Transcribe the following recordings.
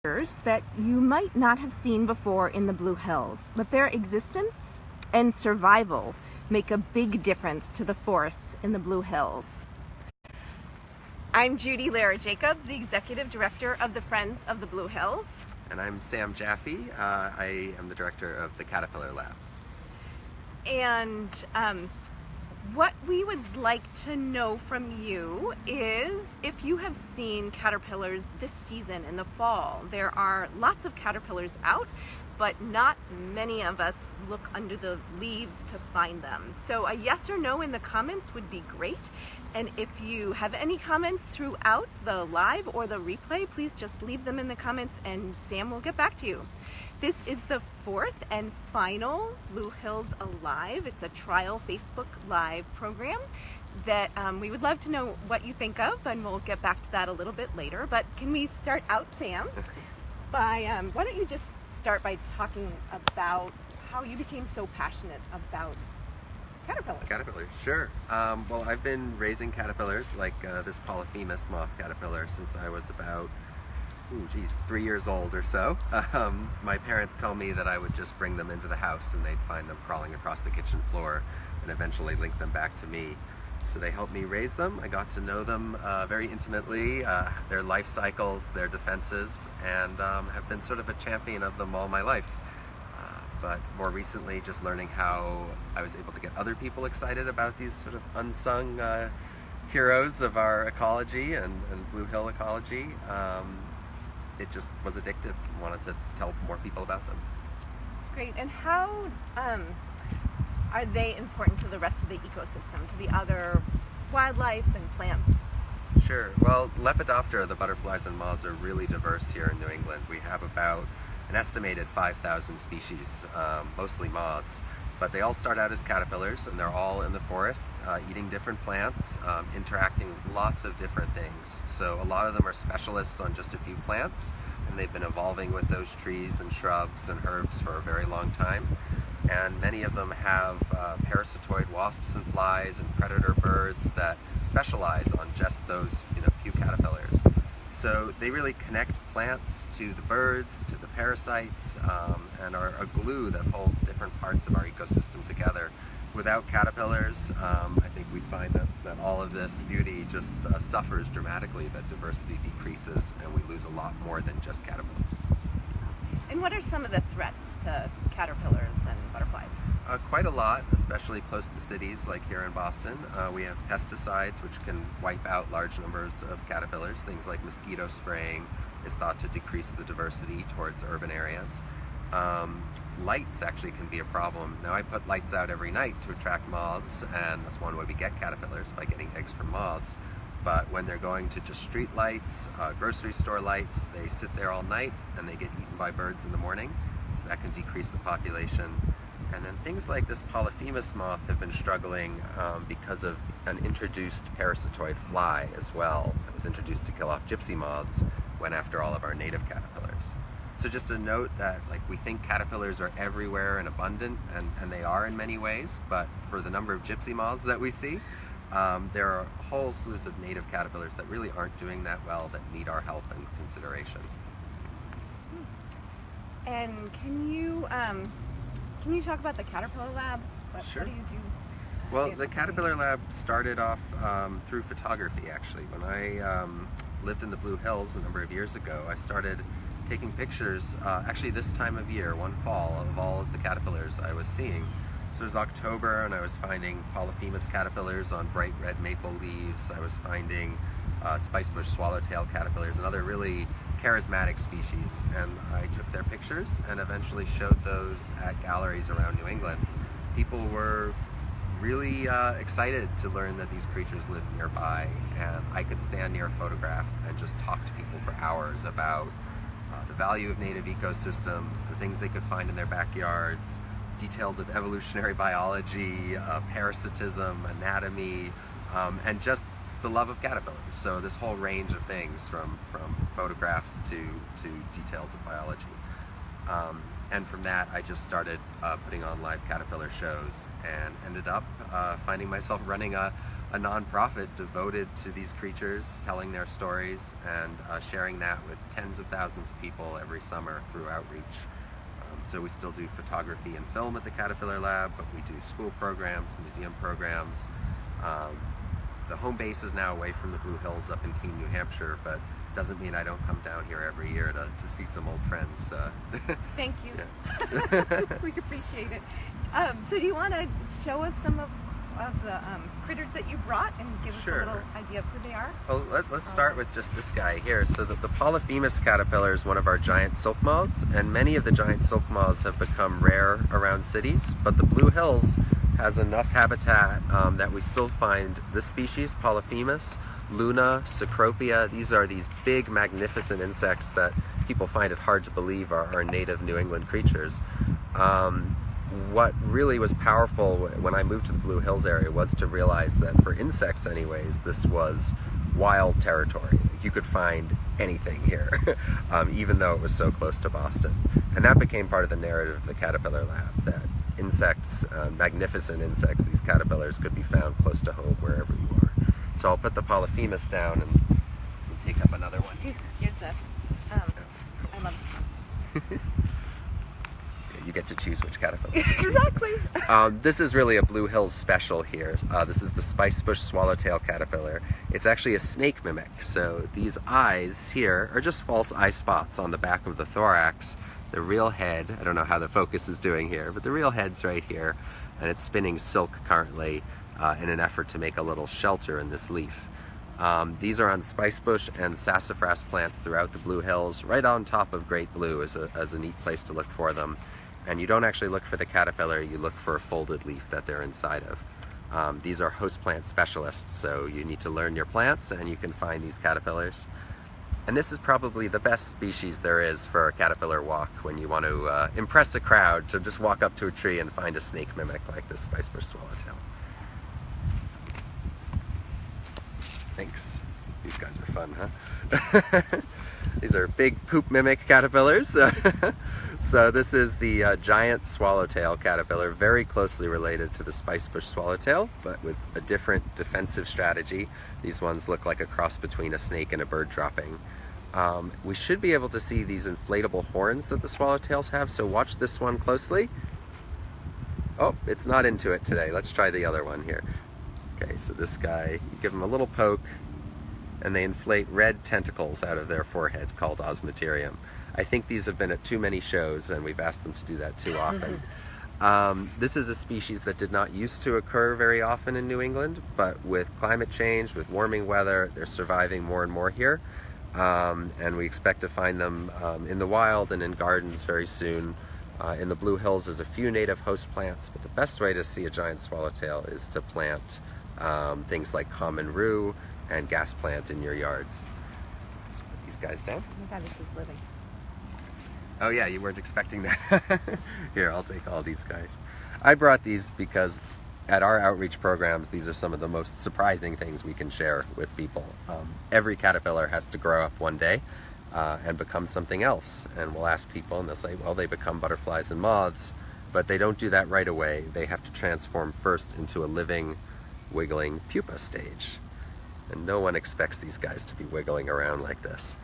that you might not have seen before in the Blue Hills, but their existence and survival make a big difference to the forests in the Blue Hills. I'm Judy Lara Jacobs, the Executive Director of the Friends of the Blue Hills. And I'm Sam Jaffe. I am the director of the Caterpillar Lab. And what we would like to know from you is if you have seen caterpillars this season in the fall. There are lots of caterpillars out, but not many of us look under the leaves to find them. So a yes or no in the comments would be great. And if you have any comments throughout the live or the replay, please just leave them in the comments and Sam will get back to you. This is the fourth and final Blue Hills Alive. It's a trial Facebook Live program that we would love to know what you think of, and we'll get back to that a little bit later. But can we start out, Sam, by, why don't you just start by talking about how you became so passionate about caterpillars? Caterpillars, sure. Well, I've been raising caterpillars, like this Polyphemus moth caterpillar, since I was about 3 years old or so. My parents tell me that I would just bring them into the house and they'd find them crawling across the kitchen floor and eventually link them back to me. So they helped me raise them. I got to know them very intimately, their life cycles, their defenses, and have been sort of a champion of them all my life. But more recently, just learning how I was able to get other people excited about these sort of unsung heroes of our ecology and Blue Hill ecology. It just was addictive and wanted to tell more people about them. That's great. And how are they important to the rest of the ecosystem, to the other wildlife and plants? Sure. Well, Lepidoptera, the butterflies and moths, are really diverse here in New England. We have about an estimated 5,000 species, mostly moths. But they all start out as caterpillars, and they're all in the forests, eating different plants, interacting with lots of different things. So a lot of them are specialists on just a few plants, and they've been evolving with those trees and shrubs and herbs for a very long time. And many of them have parasitoid wasps and flies and predator birds that specialize on just those few caterpillars. So they really connect plants to the birds, to the parasites, and are a glue that holds different parts of our ecosystem together. Without caterpillars, I think we'd find that all of this beauty just suffers dramatically, that diversity decreases, and we lose a lot more than just caterpillars. And what are some of the threats to caterpillars and butterflies? Quite a lot, especially close to cities like here in Boston. We have pesticides which can wipe out large numbers of caterpillars. Things like mosquito spraying is thought to decrease the diversity towards urban areas. Lights actually can be a problem. Now I put lights out every night to attract moths, and that's one way we get caterpillars, by getting eggs from moths. But when they're going to just street lights, grocery store lights, they sit there all night and they get eaten by birds in the morning. So that can decrease the population. And then things like this Polyphemus moth have been struggling because of an introduced parasitoid fly as well. It was introduced to kill off gypsy moths, went after all of our native caterpillars. So just a note that we think caterpillars are everywhere and abundant, and they are in many ways, but for the number of gypsy moths that we see, there are whole slews of native caterpillars that really aren't doing that well, that need our help and consideration. And can you talk about the Caterpillar Lab? Sure. What do you do? Well, the Caterpillar Lab started off through photography, actually. When I lived in the Blue Hills a number of years ago, I started taking pictures, actually this time of year, one fall, of all of the caterpillars I was seeing. So it was October, and I was finding Polyphemus caterpillars on bright red maple leaves. I was finding spicebush swallowtail caterpillars and other really charismatic species, and I took their pictures and eventually showed those at galleries around New England. People were really excited to learn that these creatures lived nearby, and I could stand near a photograph and just talk to people for hours about the value of native ecosystems, the things they could find in their backyards, details of evolutionary biology, parasitism, anatomy, and just the love of caterpillars. So this whole range of things, from photographs to details of biology. And from that, I just started putting on live caterpillar shows, and ended up finding myself running a nonprofit devoted to these creatures, telling their stories, and sharing that with tens of thousands of people every summer through outreach. So we still do photography and film at the Caterpillar Lab, but we do school programs, museum programs. The home base is now away from the Blue Hills up in Keene, New Hampshire, but doesn't mean I don't come down here every year to see some old friends. Thank you. Yeah. We appreciate it. So do you want to show us some of the critters that you brought and give us Sure. a little idea of who they are? Well, let's start with just this guy here. So the Polyphemus caterpillar is one of our giant silk moths, and many of the giant silk moths have become rare around cities, but the Blue Hills has enough habitat that we still find this species, Polyphemus, Luna, Cecropia. These are these big, magnificent insects that people find it hard to believe are native New England creatures. What really was powerful when I moved to the Blue Hills area was to realize that for insects anyways, this was wild territory. You could find anything here, even though it was so close to Boston. And that became part of the narrative of the Caterpillar Lab, that insects, magnificent insects, these caterpillars could be found close to home wherever you are. So I'll put the Polyphemus down and take up another one. Here's a, I love You get to choose which caterpillar. Exactly. This is really a Blue Hills special here. This is the spicebush swallowtail caterpillar. It's actually a snake mimic. So these eyes here are just false eye spots on the back of the thorax. The real head, I don't know how the focus is doing here, but the real head's right here, and it's spinning silk currently in an effort to make a little shelter in this leaf. These are on spicebush and sassafras plants throughout the Blue Hills. Right on top of Great Blue is a neat place to look for them. And you don't actually look for the caterpillar, you look for a folded leaf that they're inside of. These are host plant specialists, so you need to learn your plants and you can find these caterpillars. And this is probably the best species there is for a caterpillar walk when you want to impress a crowd, to just walk up to a tree and find a snake mimic like this spicebush swallowtail. Thanks. These guys are fun, huh? These are big poop mimic caterpillars. So this is the giant swallowtail caterpillar, very closely related to the spicebush swallowtail, but with a different defensive strategy. These ones look like a cross between a snake and a bird dropping. We should be able to see these inflatable horns that the swallowtails have, so watch this one closely. Oh, it's not into it today. Let's try the other one here. Okay, so this guy, you give him a little poke, and they inflate red tentacles out of their forehead called osmeterium. I think these have been at too many shows, and we've asked them to do that too often. This is a species that did not used to occur very often in New England, but with climate change, with warming weather, they're surviving more and more here. And we expect to find them in the wild and in gardens very soon. In the Blue Hills, there's a few native host plants, but the best way to see a giant swallowtail is to plant things like common rue and gas plant in your yards. Let's put these guys down. Oh my God, this is living. Oh yeah, you weren't expecting that. Here, I'll take all these guys. I brought these because at our outreach programs, these are some of the most surprising things we can share with people. Every caterpillar has to grow up one day and become something else. And we'll ask people and they'll say, well, they become butterflies and moths, but they don't do that right away. They have to transform first into a living, wiggling pupa stage. And no one expects these guys to be wiggling around like this.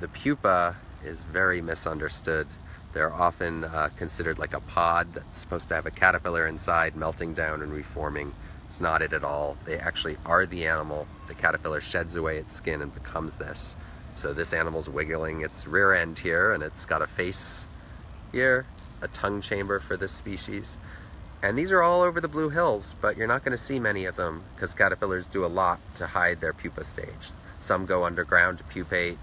The pupa is very misunderstood. They're often considered like a pod that's supposed to have a caterpillar inside melting down and reforming. It's not it at all. They actually are the animal. The caterpillar sheds away its skin and becomes this. So this animal's wiggling its rear end here, and it's got a face here, a tongue chamber for this species. And these are all over the Blue Hills, but you're not going to see many of them because caterpillars do a lot to hide their pupa stage. Some go underground to pupate,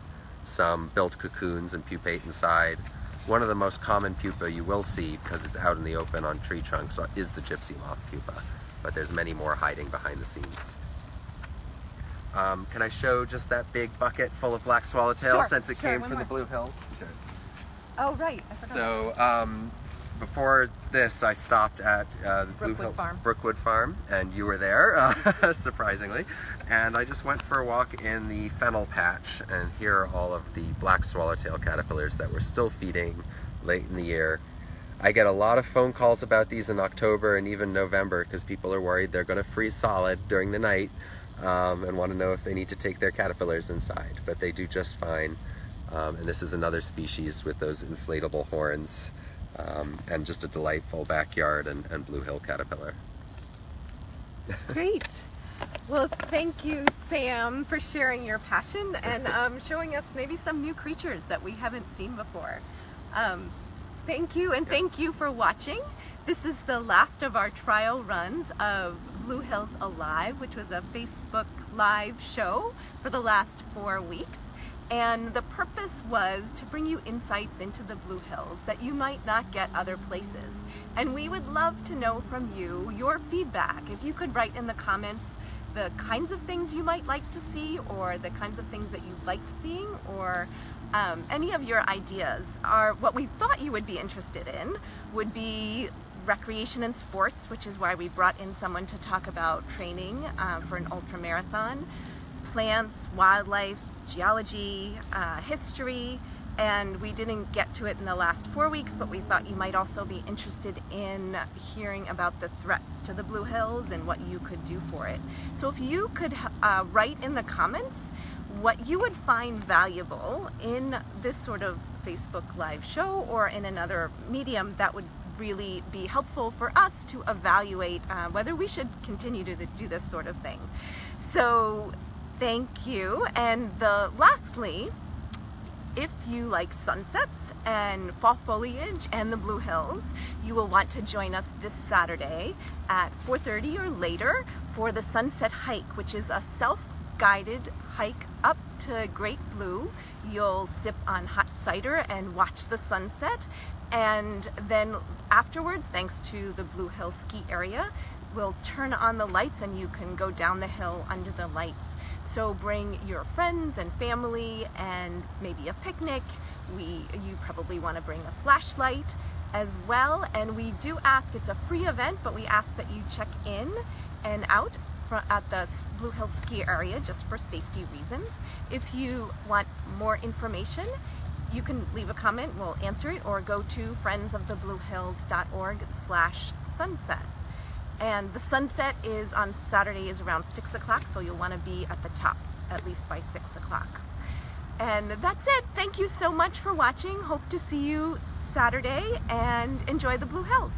some build cocoons and pupate inside. One of the most common pupa you will see, because it's out in the open on tree trunks, is the gypsy moth pupa, but there's many more hiding behind the scenes. Can I show just that big bucket full of black swallowtail, Sure, since it sure, came one from the more. Blue Hills? Sure. Oh, right. I forgot. So before this, I stopped at the Blue Brookwood Hills Farm. Brookwood Farm, and you were there, surprisingly. And I just went for a walk in the fennel patch, and here are all of the black swallowtail caterpillars that were still feeding late in the year. I get a lot of phone calls about these in October and even November because people are worried they're going to freeze solid during the night and want to know if they need to take their caterpillars inside, but they do just fine. And this is another species with those inflatable horns and just a delightful backyard and Blue Hill caterpillar. Great. Well, thank you, Sam, for sharing your passion and showing us maybe some new creatures that we haven't seen before. Thank you, and thank you for watching. This is the last of our trial runs of Blue Hills Alive, which was a Facebook Live show for the last 4 weeks. And the purpose was to bring you insights into the Blue Hills that you might not get other places. And we would love to know from you your feedback. If you could write in the comments the kinds of things you might like to see, or the kinds of things that you liked seeing, or any of your ideas. What we thought you would be interested in would be recreation and sports, which is why we brought in someone to talk about training for an ultra marathon, plants, wildlife, geology, history, and we didn't get to it in the last 4 weeks, but we thought you might also be interested in hearing about the threats to the Blue Hills and what you could do for it. So if you could write in the comments what you would find valuable in this sort of Facebook Live show or in another medium, that would really be helpful for us to evaluate whether we should continue to do this sort of thing. So thank you. And lastly, if you like sunsets and fall foliage and the Blue Hills, you will want to join us this Saturday at 4:30 or later for the Sunset Hike, which is a self-guided hike up to Great Blue. You'll sip on hot cider and watch the sunset, and then afterwards, thanks to the Blue Hill ski area, we'll turn on the lights and you can go down the hill under the lights. So bring your friends and family and maybe a picnic. You probably want to bring a flashlight as well. And we do ask, it's a free event, but we ask that you check in and out at the Blue Hill ski area just for safety reasons. If you want more information, you can leave a comment, we'll answer it, or go to friendsofthebluehills.org/sunset. And the sunset is on Saturday is around 6 o'clock, so you'll want to be at the top at least by 6 o'clock. And that's it. Thank you so much for watching. Hope to see you Saturday, and enjoy the Blue Hills.